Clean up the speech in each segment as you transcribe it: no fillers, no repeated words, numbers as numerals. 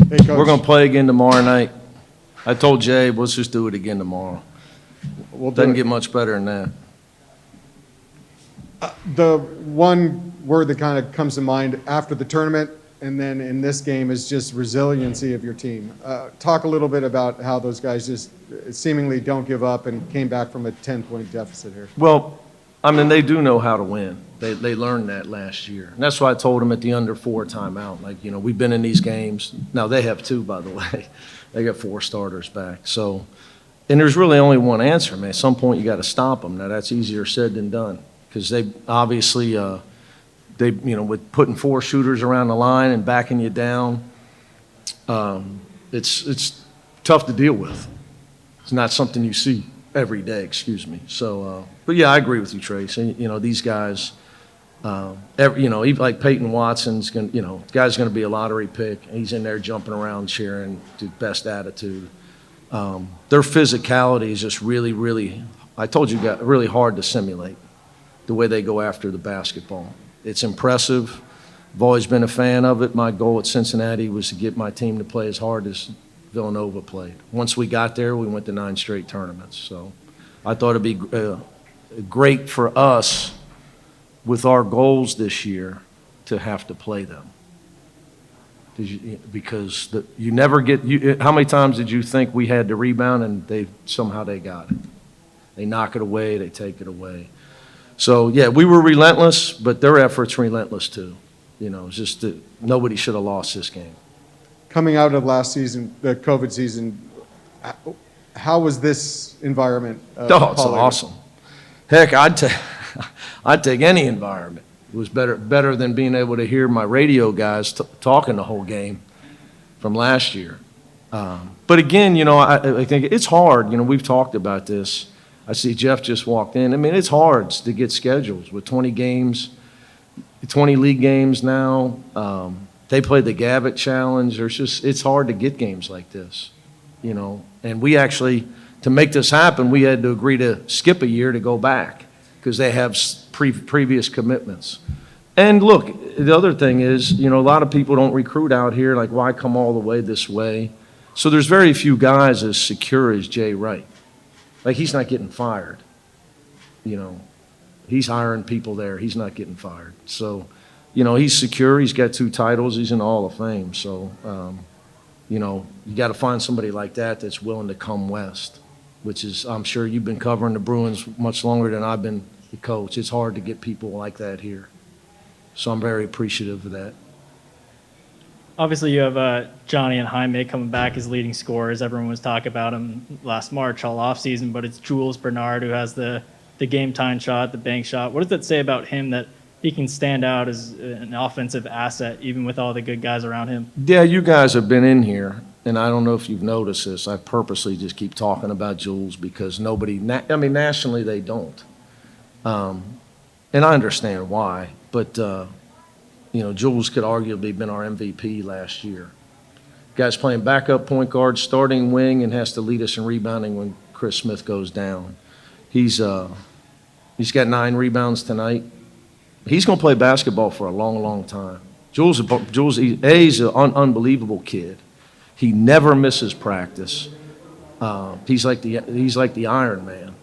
Hey, Coach. We're going to play again tomorrow night. I told Jay, let's just do it again tomorrow. Doesn't get much better than that. The one word that kind of comes to mind after the tournament and then in this game is just resiliency of your team. Talk a little bit about how those guys just seemingly don't give up and came back from a 10-point deficit here. Well, I mean, they do know how to win. They learned that last year. And that's why I told them at the under 4 timeout. Like, you know, we've been in these games. Now, they have 2, by the way. They got 4 starters back. So, and there's really only one answer, man. At some point, you got to stop them. Now, that's easier said than done because they obviously, with putting 4 shooters around the line and backing you down, it's tough to deal with. It's not something you see every day, excuse me. So, but yeah, I agree with you, Trace. And, you know, these guys, even like Peyton Watson's going to, the guy's going to be a lottery pick. He's in there jumping around, cheering, the best attitude. Their physicality is just really, really, I told you, really hard to simulate the way they go after the basketball. It's impressive. I've always been a fan of it. My goal at Cincinnati was to get my team to play as hard as Villanova played. Once we got there, we went to 9 straight tournaments. So I thought it'd be great for us with our goals this year to have to play them. Because you never get – how many times did you think we had to rebound and somehow they got it? They knock it away, they take it away. So, yeah, we were relentless, but their effort's relentless too. You know, it's just that nobody should have lost this game. Coming out of last season, the COVID season, how was this environment? It's awesome. Heck, I'd take any environment. It was better than being able to hear my radio guys talking the whole game from last year. But again, I think it's hard. We've talked about this. I see Jeff just walked in. I mean, it's hard to get schedules with 20 games, 20 league games now. They played the Gavitt Challenge. It's hard to get games like this, And we actually, to make this happen, we had to agree to skip a year to go back because they have previous commitments. And look, the other thing is, a lot of people don't recruit out here. Like, why come all the way this way? So there's very few guys as secure as Jay Wright. Like, he's not getting fired. He's hiring people there. He's not getting fired. So, he's secure. He's got 2 titles. He's in the Hall of Fame. So, you got to find somebody like that that's willing to come west, which is, I'm sure you've been covering the Bruins much longer than I've been the coach. It's hard to get people like that here. So I'm very appreciative of that. Obviously, you have Johnny and Jaime coming back as leading scorers. Everyone was talking about him last March, all offseason, but it's Jules Bernard who has the game-tying shot, the bank shot. What does that say about him that he can stand out as an offensive asset even with all the good guys around him? Yeah, you guys have been in here, and I don't know if you've noticed this. I purposely just keep talking about Jules because nationally they don't. And I understand why, but Jules could arguably been our MVP last year. Guy's playing backup point guard, starting wing, and has to lead us in rebounding when Chris Smith goes down. He's got 9 rebounds tonight. He's going to play basketball for a long, long time. Jules, he's an unbelievable kid. He never misses practice. He's like the Iron Man.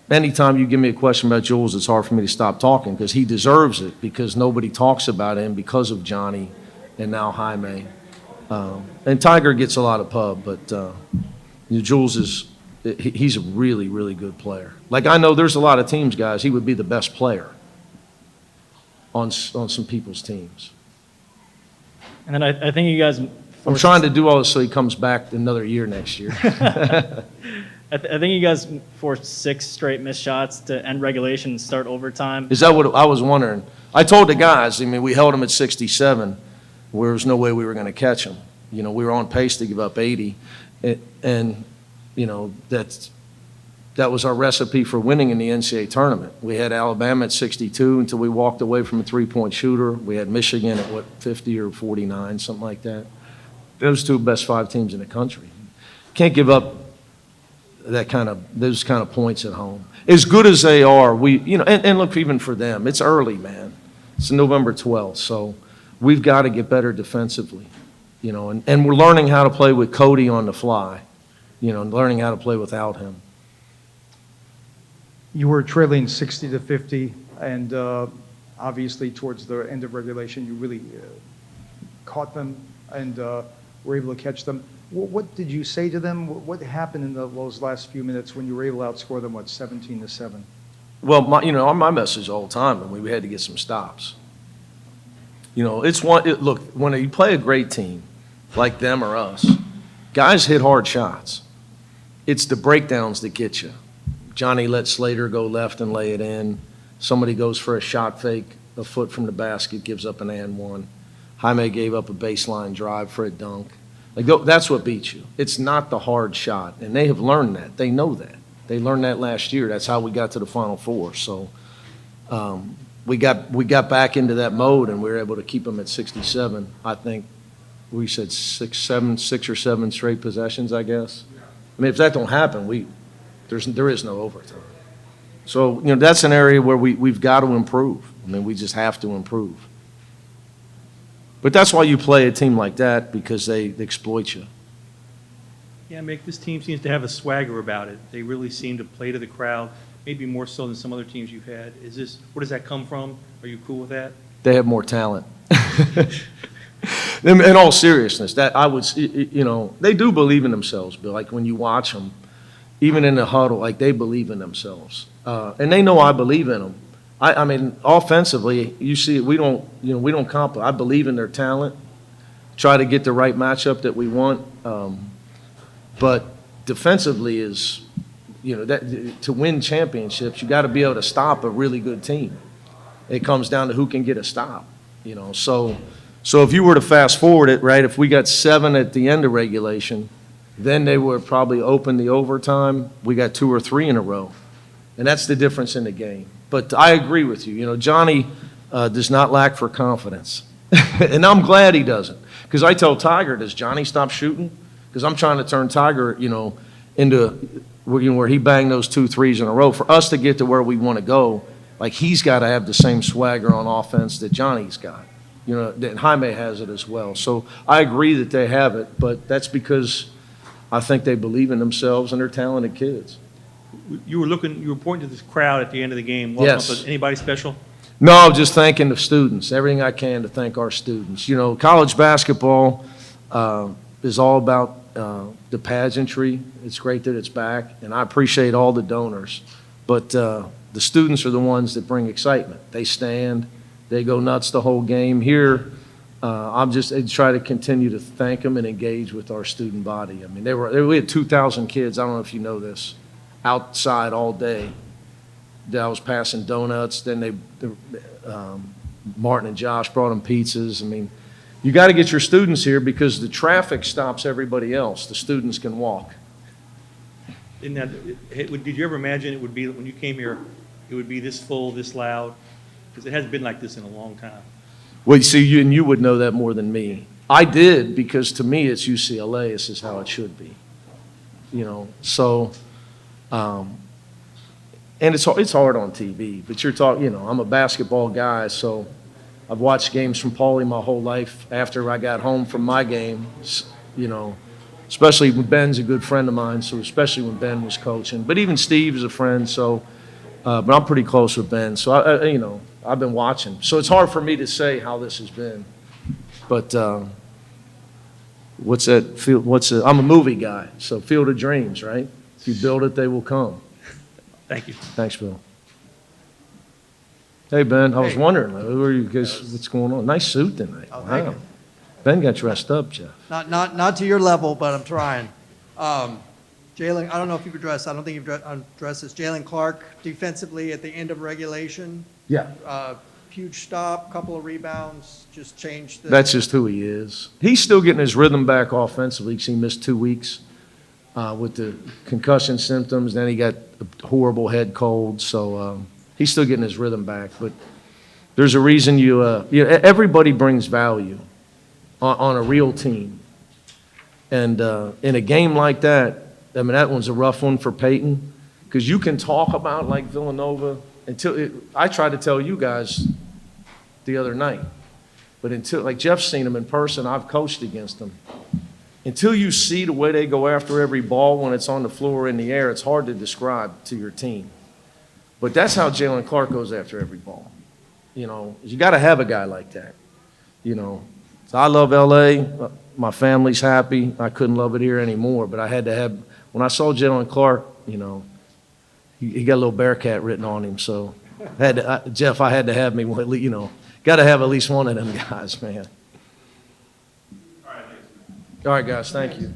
Anytime you give me a question about Jules, it's hard for me to stop talking because he deserves it because nobody talks about him because of Johnny and now Jaime. And Tiger gets a lot of pub, but Jules he's a really, really good player. Like, I know there's a lot of teams, guys, he would be the best player on some people's teams. And then I think you guys... I'm trying to do all this so he comes back another year next year. I think you guys forced 6 straight missed shots to end regulation and start overtime. Is that what I was wondering? I told the guys, we held them at 67, where there was no way we were going to catch them. We were on pace to give up 80. And that was our recipe for winning in the NCAA tournament. We had Alabama at 62 until we walked away from a 3-point shooter. We had Michigan at, 50 or 49, something like that. Those 2 best 5 teams in the country. Can't give up those kind of points at home. As good as they are, and look, even for them, it's early, man. It's November 12th, so we've got to get better defensively, you know, and we're learning how to play with Cody on the fly, you know, and learning how to play without him. You were trailing 60-50, and obviously towards the end of regulation, you really caught them and were able to catch them. What did you say to them? What happened in those last few minutes when you were able to outscore them, 17-7? Well, my message all the time, and we had to get some stops. You know, look, when you play a great team like them or us, guys hit hard shots. It's the breakdowns that get you. Johnny let Slater go left and lay it in. Somebody goes for a shot fake, a foot from the basket, gives up an and one. Jaime gave up a baseline drive for a dunk. Like, that's what beats you. It's not the hard shot, and they have learned that. They know that. They learned that last year. That's how we got to the Final Four. So we got back into that mode, and we were able to keep them at 67. I think we said 6 or 7 straight possessions, I guess. I mean, if that don't happen, there is no overtime. So, you know, that's an area where we've got to improve. I mean, we just have to improve. But that's why you play a team like that, because they exploit you. Yeah, Mick, this team seems to have a swagger about it. They really seem to play to the crowd, maybe more so than some other teams you've had. Where does that come from? Are you cool with that? They have more talent. In all seriousness, they do believe in themselves, Bill. Like when you watch them, even in the huddle, like they believe in themselves. And they know I believe in them. I mean, offensively, you see, we don't compliment. I believe in their talent, try to get the right matchup that we want. But defensively is, to win championships, you got to be able to stop a really good team. It comes down to who can get a stop, So if you were to fast forward it, right, if we got 7 at the end of regulation, then they would probably open the overtime. We got 2 or 3 in a row. And that's the difference in the game. But I agree with you. Johnny does not lack for confidence. And I'm glad he doesn't. Because I tell Tiger, does Johnny stop shooting? Because I'm trying to turn Tiger, into where he banged those 2 threes in a row. For us to get to where we want to go, like he's got to have the same swagger on offense that Johnny's got. That Jaime has it as well. So I agree that they have it, but that's because I think they believe in themselves and they're talented kids. You were pointing to this crowd at the end of the game. Yes. Anybody special? No, just thanking the students, everything I can to thank our students. College basketball is all about the pageantry. It's great that it's back, and I appreciate all the donors. But the students are the ones that bring excitement. They stand, they go nuts the whole game. Here, I try to continue to thank them and engage with our student body. I mean, we had 2,000 kids, I don't know if you know this, outside all day. I was passing donuts, then Martin and Josh brought them pizzas. I mean, you got to get your students here because the traffic stops everybody else. The students can walk. Did you ever imagine it would be, when you came here, it would be this full, this loud? Because it hasn't been like this in a long time. Well, you see, you would know that more than me. I did, because to me it's UCLA. This is how it should be. So, and it's hard on TV. But you're talking, I'm a basketball guy, so I've watched games from Pauley my whole life. After I got home from my game, especially when Ben's a good friend of mine, so especially when Ben was coaching. But even Steve is a friend, so, but I'm pretty close with Ben. So, I've been watching. So it's hard for me to say how this has been. But I'm a movie guy, so Field of Dreams, right? If you build it, they will come. Thank you. Thanks, Bill. Hey, Ben, I was wondering, who are you guys, what's going on? Nice suit tonight. Oh, thank Wow. you. Ben got dressed up, Jeff. Not to your level, but I'm trying. Jalen, I don't know if you could dress. I don't think you've dressed as Jalen Clark defensively at the end of regulation. Yeah. Huge stop, couple of rebounds, just changed. That's just who he is. He's still getting his rhythm back offensively because he missed 2 weeks with the concussion symptoms. Then he got a horrible head cold, so he's still getting his rhythm back. But there's a reason everybody brings value on a real team. And in a game like that, I mean, that one's a rough one for Peyton because you can talk about like Villanova I tried to tell you guys the other night. But until, like Jeff's seen them in person, I've coached against them. Until you see the way they go after every ball when it's on the floor or in the air, it's hard to describe to your team. But that's how Jalen Clark goes after every ball. You know, you got to have a guy like that. You know, so I love LA. My family's happy. I couldn't love it here anymore. But I had to have, when I saw Jalen Clark, you know, he got a little Bearcat written on him. So, Jeff, I had to have me, you know, got to have at least one of them guys, man. All right, guys, thank you.